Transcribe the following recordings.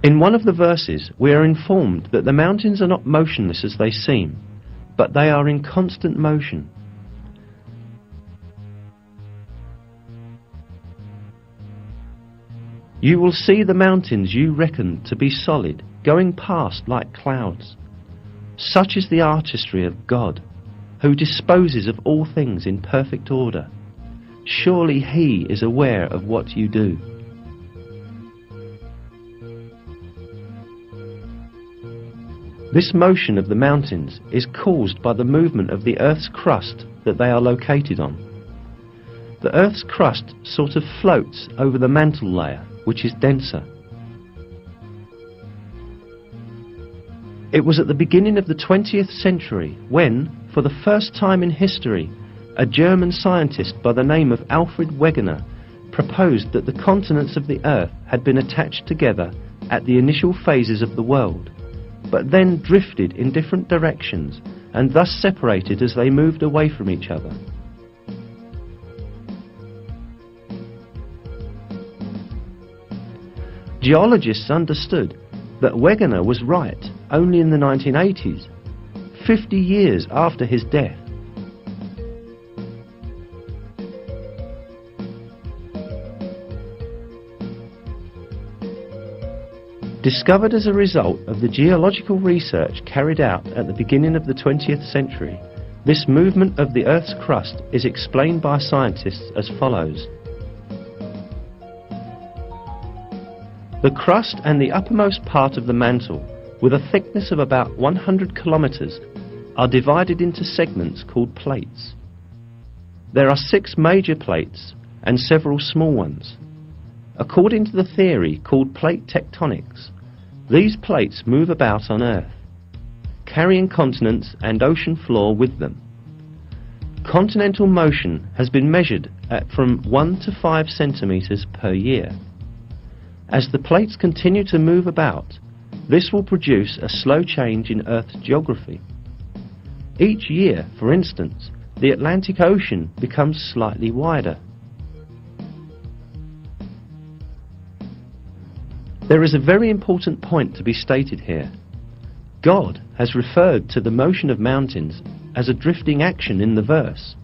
In one of the verses, we are informed that the mountains are not motionless as they seem, but they are in constant motion. You will see the mountains you reckon to be solid, going past like clouds. Such is the artistry of God, who disposes of all things in perfect order. Surely He is aware of what you do. This motion of the mountains is caused by the movement of the Earth's crust that they are located on. The Earth's crust sort of floats over the mantle layer, which is denser. It was at the beginning of the 20th century when, for the first time in history, a German scientist by the name of Alfred Wegener proposed that the continents of the Earth had been attached together at the initial phases of the world, but then drifted in different directions and thus separated as they moved away from each other. Geologists understood that Wegener was right only in the 1980s, 50 years after his death. Discovered as a result of the geological research carried out at the beginning of the 20th century, this movement of the Earth's crust is explained by scientists as follows. The crust and the uppermost part of the mantle, with a thickness of about 100 kilometers, are divided into segments called plates. There are 6 major plates and several small ones. According to the theory called plate tectonics, these plates move about on Earth, carrying continents and ocean floor with them. Continental motion has been measured at from 1 to 5 centimeters per year. As the plates continue to move about, this will produce a slow change in Earth's geography. Each year, for instance, the Atlantic Ocean becomes slightly wider. There is a very important point to be stated here. God has referred to the motion of mountains as a drifting action in the verse.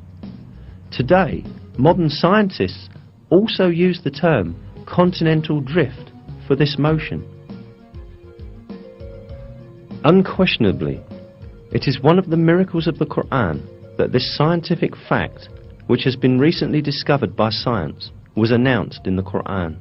Today, modern scientists also use the term continental drift for this motion. Unquestionably, it is one of the miracles of the Quran that this scientific fact, which has been recently discovered by science, was announced in the Quran.